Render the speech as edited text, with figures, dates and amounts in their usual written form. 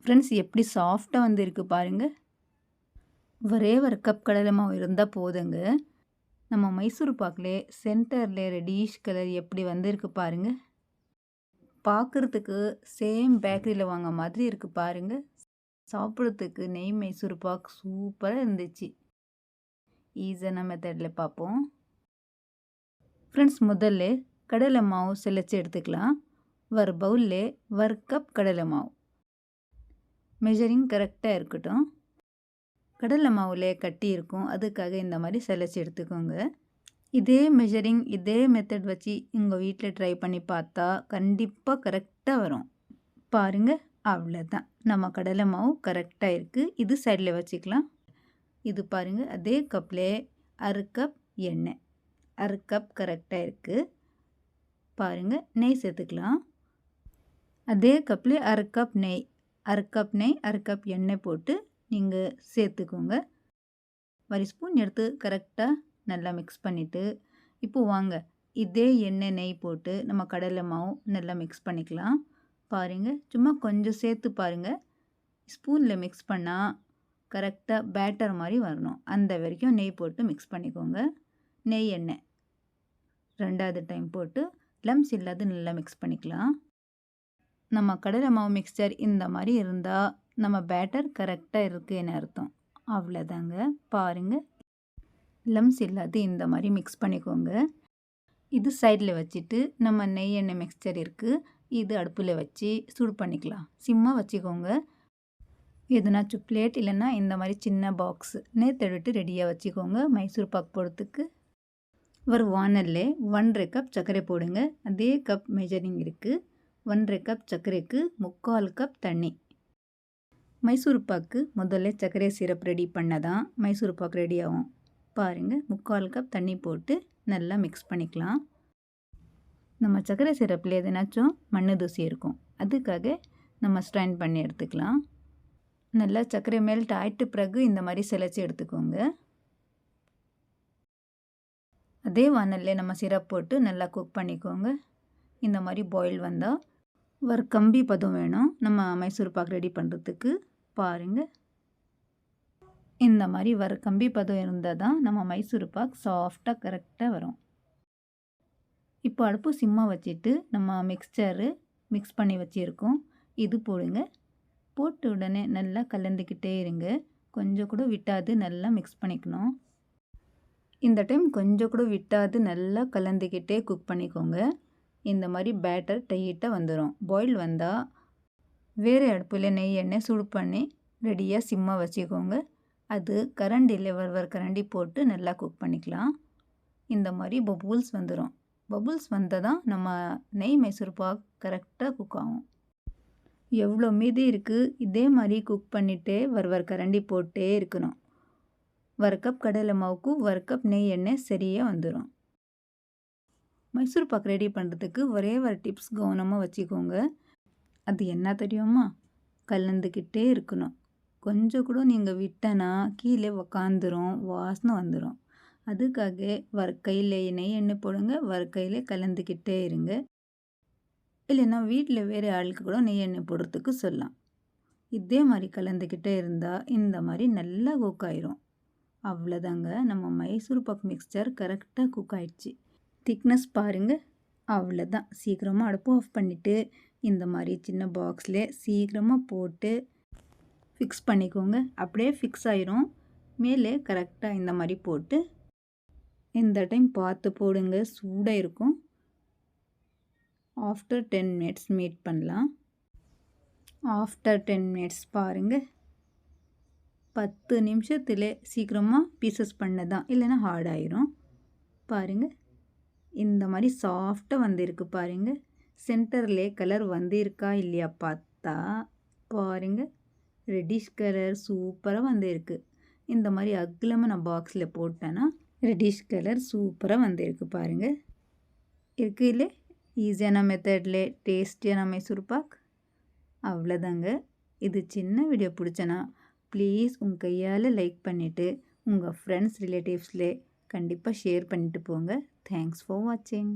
Friends எப்படி சாஃப்டாக வந்து இருக்குது பாருங்கள். ஒரே ஒரு கப் கடலை மாவு இருந்தால் போதுங்க. நம்ம மைசூர் பாக்கிலே சென்டரில் ரெட்டிஷ் கலர் எப்படி வந்திருக்கு பாருங்கள். பார்க்குறதுக்கு சேம் பேக்கரியில் வாங்க மாதிரி இருக்குது பாருங்கள். சாப்பிட்றதுக்கு நெய் மைசூர் பாக் சூப்பராக இருந்துச்சு. ஈஸியான மெத்தடில் பார்ப்போம். ஃப்ரெண்ட்ஸ் முதல்ல கடலை மாவு செலச்சு எடுத்துக்கலாம். ஒரு பவுல்லே 1 கப் கடலை மாவு. மெஷரிங் கரெக்டாக இருக்கட்டும். கடலை மாவில் கட்டி இருக்கும், அதுக்காக இந்த மாதிரி செலச்சு எடுத்துக்கோங்க. இதே மெஷரிங் இதே மெத்தட் வச்சு உங்கள் வீட்டில் ட்ரை பண்ணி பார்த்தா கண்டிப்பாக கரெக்டாக வரும். பாருங்கள், அவ்வளோதான். நம்ம கடலை மாவு கரெக்டாக இருக்குது. இது சைடில் வச்சுக்கலாம். இது பாருங்கள், அதே கப்லேயே 1/2 கப் எண்ணெய், 1/2 கப் கரெக்டாக இருக்குது. பாருங்கள், நெய் சேர்த்துக்கலாம். அதே கப்லேயே 1/2 கப் நெய், 1/2 கப் நெய் 1/2 கப் எண்ணெய் போட்டு நீங்கள் சேர்த்துக்கோங்க. 1 ஸ்பூன் எடுத்து கரெக்டாக நல்லா மிக்ஸ் பண்ணிவிட்டு, இப்போது வாங்க இதே எண்ணெய் நெய் போட்டு நம்ம கடலை மாவு நல்லா மிக்ஸ் பண்ணிக்கலாம். பாருங்கள், சும்மா கொஞ்சம் சேர்த்து பாருங்கள். ஸ்பூனில் மிக்ஸ் பண்ணால் கரெக்டாக பேட்டர் மாதிரி வரணும். அந்த வரைக்கும் நெய் போட்டு மிக்ஸ் பண்ணிக்கோங்க. நெய் எண்ணெய் 2வது டைம் போட்டு லம்ஸ் இல்லாத நல்லா மிக்ஸ் பண்ணிக்கலாம். நம்ம கடலை மாவு மிக்சர் இந்த மாதிரி இருந்தால் நம்ம பேட்டர் கரெக்டாக இருக்குன்னு அர்த்தம். அவ்வளோதாங்க. பாருங்கள், லம்ஸ் இல்லாத இந்த மாதிரி மிக்ஸ் பண்ணிக்கோங்க. இது சைடில் வச்சுட்டு நம்ம நெய் எண்ணெய் மிக்சர் இருக்குது, இது அடுப்பில் வச்சு சூடு பண்ணிக்கலாம். சிம்மாக வச்சுக்கோங்க. எதுனாச்சும் பிளேட் இல்லைன்னா இந்த மாதிரி சின்ன பாக்ஸ் தடுவிட்டு ரெடியாக வச்சுக்கோங்க. மைசூர் பாக் போடுறதுக்கு ஒரு வானல்லே 1/2 கப் சர்க்கரை போடுங்க. அதே கப் மெஷரிங் இருக்குது. 1/2 கப் சர்க்கரைக்கு 3/4 கப் தண்ணி. மைசூர் பாக்கு முதல்ல சர்க்கரை சிரப் ரெடி பண்ணதான் மைசூர் பாக் ரெடி ஆகும். பாருங்கள், 3/4 கப் தண்ணி போட்டு நல்லா மிக்ஸ் பண்ணிக்கலாம். நம்ம சர்க்கரை சிரப்பில் எதுனாச்சும் மண்ணு தூசி இருக்கும், அதுக்காக நம்ம ஸ்ட்ரைன் பண்ணி எடுத்துக்கலாம். நல்லா சர்க்கரை மெல்ட் ஆகிட்டு பிறகு இந்த மாதிரி செலச்சி எடுத்துக்கோங்க. அதே வானல்ல நம்ம சிரப் போட்டு நல்லா குக் பண்ணிக்கோங்க. இந்த மாதிரி பாயில் வந்தால் ஒரு கம்பி பதம் வேணும் நம்ம மைசூர் பாக் ரெடி பண்ணுறதுக்கு. பாருங்கள், இந்த மாதிரி வர கம்பி பதம் இருந்தால் தான் நம்ம மைசூர் பாக் சாஃப்டாக கரெக்டாக வரும். இப்போ அடுப்பு சிம்மாக வச்சுட்டு நம்ம மிக்சரு மிக்ஸ் பண்ணி வச்சுருக்கோம், இது போடுங்க. போட்டு உடனே நல்லா கலந்துக்கிட்டே இருங்க. கொஞ்சம் கூட விட்டாது நல்லா மிக்ஸ் பண்ணிக்கணும். இந்த டைம் கொஞ்சம் கூட விட்டாது நல்லா கலந்துக்கிட்டே குக் பண்ணிக்கோங்க. இந்த மாதிரி பேட்டர் டைட்டாக வந்துடும். பாயில் வந்தால் வேறு அடுப்பில் நெய் எண்ணெய் சூடு பண்ணி ரெடியாக சிம்மாக வச்சுக்கோங்க. அது கரண்டியில் ஒரு கரண்டி போட்டு நல்லா குக் பண்ணிக்கலாம். இந்த மாதிரி பபுள்ஸ் வந்துடும். பபுள்ஸ் வந்தால் தான் நம்ம நெய் மைசூர் பாக் கரெக்டாக குக் ஆகும். எவ்வளோ மீதி இருக்குது இதே மாதிரி குக் பண்ணிவிட்டு ஒரு கரண்டி போட்டே இருக்கணும். 1 கப் கடலை மாவுக்கு 1 கப் நெய் எண்ணெய் சரியாக வந்துடும். மைசூர் பாக் ரெடி பண்ணுறதுக்கு ஒரே ஒரு டிப்ஸ் கவனமாக வச்சுக்கோங்க. அது என்ன தெரியுமா? கலந்துக்கிட்டே இருக்கணும். கொஞ்சம் கூட நீங்கள் விட்டனா கீழே உக்காந்துரும், வாசனை வந்துடும். அதுக்காக ஒரு கையில் நெய் எண்ணெய் போடுங்க, ஒரு கையில் கலந்துக்கிட்டே இருங்க. இல்லைன்னா வீட்டில் வேறு ஆளுக்கு கூட நெய் எண்ணெய் போடுறதுக்கு சொல்லலாம். இதே மாதிரி கலந்துக்கிட்டே இருந்தால் இந்த மாதிரி நல்லா குக் ஆயிரும். அவ்வளோதாங்க, நம்ம மைசூர் பாக் மிக்சர் கரெக்டாக குக் ஆயிடுச்சு. திக்னஸ் பாருங்கள், அவ்வளோதான். சீக்கிரமாக அடுப்பு ஆஃப் பண்ணிவிட்டு இந்த மாதிரி சின்ன பாக்ஸில் சீக்கிரமாக போட்டு ஃபிக்ஸ் பண்ணிக்கோங்க. அப்படியே ஃபிக்ஸ் ஆயிரும். மேலே கரெக்டாக இந்த மாதிரி போட்டு இந்த டைம் பார்த்து போடுங்க, சூடாக இருக்கும். ஆஃப்டர் 10 மினிட்ஸ் மீட் பண்ணலாம். ஆஃப்டர் 10 மினிட்ஸ் பாருங்கள், 10 நிமிஷத்தில் சீக்கிரமாக பீசஸ் பண்ணதான், இல்லைன்னா ஹார்ட் ஆயிரும். பாருங்கள், இந்த மாதிரி சாஃப்டாக வந்திருக்கு பாருங்கள். சென்டரில் கலர் வந்திருக்கா இல்லையா பார்த்தா பாருங்கள், ரெட்டிஷ் கலர் சூப்பராக வந்திருக்கு. இந்த மாதிரி அகலமாக நான் பாக்ஸில் போட்டேன்னா ரெட்டிஷ் கலர் சூப்பராக வந்திருக்கு பாருங்கள். இருக்குது இல்லை, ஈஸியான மெத்தடில் டேஸ்டியான மைசூர் பாக். அவ்வளோதாங்க. இது சின்ன வீடியோ பிடிச்சனா ப்ளீஸ் உங்கள் கையால் லைக் பண்ணிவிட்டு உங்கள் ஃப்ரெண்ட்ஸ் ரிலேட்டிவ்ஸில் கண்டிப்பாக ஷேர் பண்ணிவிட்டு போங்க. தேங்க்ஸ் ஃபார் வாட்சிங்.